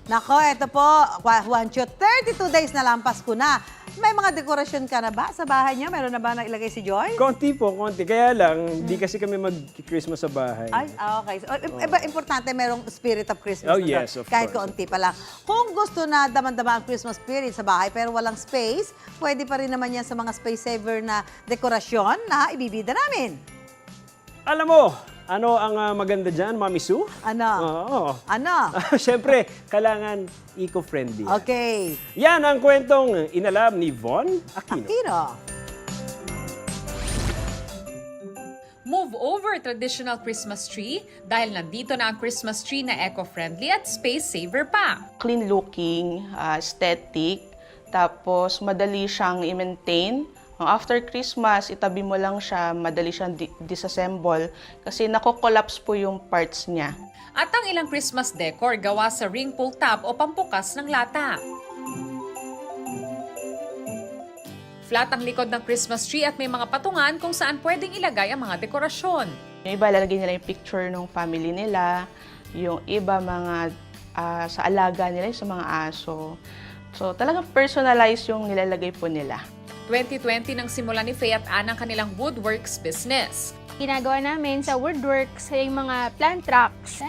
Nako, eto po, Juancho, 32 days na lang, Pasko na. May mga dekorasyon ka na ba sa bahay niyo? Meron na ba nailagay si Joy? Konti po, konti. Kaya lang, di kasi kami mag-Christmas sa bahay. Ay, okay. So, importante merong spirit of Christmas. Oh, na yes, to, of kahit course. kaunti pa lang. Kung gusto na daman-dama ang Christmas spirit sa bahay pero walang space, pwede pa rin naman yan sa mga space saver na dekorasyon na ibibida namin. Alam mo, ano ang maganda dyan, Mami Sue? Ano? Oo. Ano? Siyempre, kailangan eco-friendly. Okay. Yan ang kwentong inalam ni Von Aquino. Akino. Move over traditional Christmas tree dahil nandito na ang Christmas tree na eco-friendly at space-saver pa. Clean looking, aesthetic, tapos madali siyang i-maintain. After Christmas, itabi mo lang siya, madali siyang disassemble kasi nako-collapse po yung parts niya. At ang ilang Christmas decor gawa sa ring pull tab o pampukas ng lata. Flat ang likod ng Christmas tree at may mga patungan kung saan pwedeng ilagay ang mga dekorasyon. Yung iba, lalagay nila yung picture ng family nila, yung iba mga sa alaga nila, sa mga aso. So talagang personalize yung nilalagay po nila. 2020 nang simula ni Faye at Ann ang kanilang woodworks business. Ginagawa namin sa woodworks yung mga plant racks,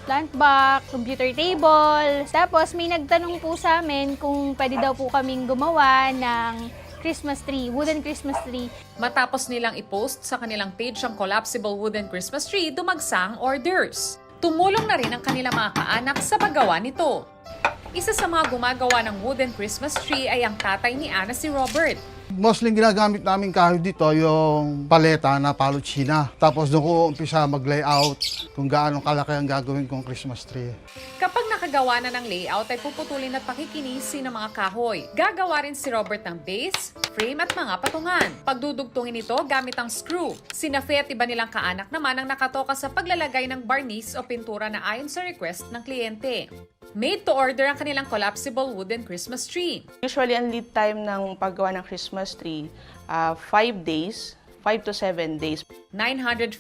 plant box, computer table. Tapos may nagtanong po sa amin kung pwede daw po kaming gumawa ng Christmas tree, wooden Christmas tree. Matapos nilang i-post sa kanilang page ang collapsible wooden Christmas tree, dumagsa ang orders. Tumulong na rin ang kanilang mga kaanak sa paggawa nito. Isa sa mga gumagawa ng wooden Christmas tree ay ang tatay ni Ana, si Robert. Mostly ginagamit namin kahoy dito yung paleta na palo China. Tapos doon ko umpisa mag-layout kung gaano kalaki ang gagawin kong Christmas tree. Kapag nakagawa na ng layout ay puputulin at pakikinisin ng mga kahoy. Gagawa rin si Robert ng base, frame at mga patungan. Pagdudugtungin ito gamit ang screw. Sina Faye at iba nilang kaanak naman ang nakatoka sa paglalagay ng barniz o pintura na ayon sa request ng kliyente. Made to order ang kanilang collapsible wooden Christmas tree. Usually, ang lead time ng paggawa ng Christmas tree, 5 days, 5 to 7 days. 950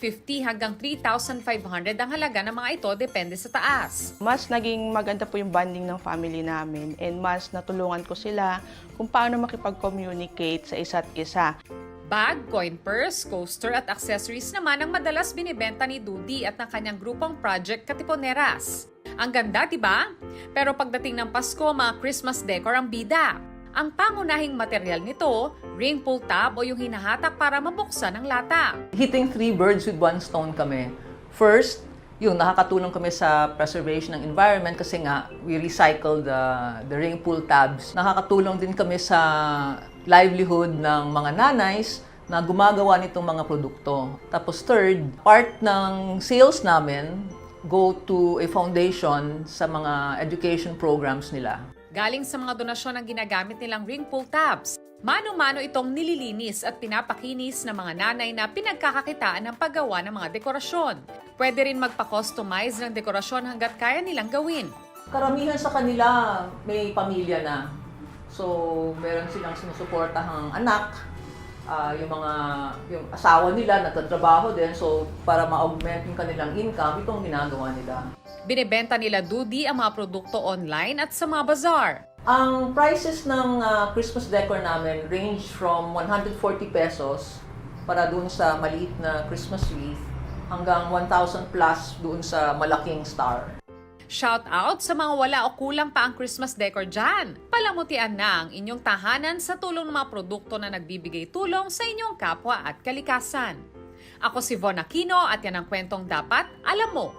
hanggang 3,500 ang halaga ng mga ito depende sa taas. Mas naging maganda po yung bonding ng family namin and mas natulungan ko sila kung paano makipag-communicate sa isa't isa. Bag, coin purse, coaster at accessories naman ang madalas binibenta ni Dudi at ng kanyang grupong Project Katiponeras. Ang ganda, diba? Pero pagdating ng Pasko, mga Christmas decor ang bida. Ang pangunahing material nito, ring pull tab o yung hinahatak para mabuksan ang lata. Hitting 3 birds with 1 stone kami. First, yung nakakatulong kami sa preservation ng environment kasi nga we recycle the ring pull tabs. Nakakatulong din kami sa livelihood ng mga nanays na gumagawa nitong mga produkto. Tapos third, part ng sales namin go to a foundation sa mga education programs nila. Galing sa mga donasyon ang ginagamit nilang ring pull tabs. Mano-mano itong nililinis at pinapakinis ng mga nanay na pinagkakakitaan ng paggawa ng mga dekorasyon. Pwede rin magpa-customize ng dekorasyon hanggat kaya nilang gawin. Karamihan sa kanila may pamilya na. So, meron silang sinusuportahang anak. Yung asawa nila nagtatrabaho din. So, para ma-augment yung kanilang income, itong ginagawa nila. Binebenta nila Dudi ang mga produkto online at sa mga bazaar. Ang prices ng Christmas decor namin range from 140 pesos para dun sa maliit na Christmas wreath hanggang 1,000 plus dun sa malaking star. Shout out sa mga wala o kulang pa ang Christmas decor dyan. Palamutian na ang inyong tahanan sa tulong ng mga produkto na nagbibigay tulong sa inyong kapwa at kalikasan. Ako si Von Aquino at yan ang kwentong dapat alam mo.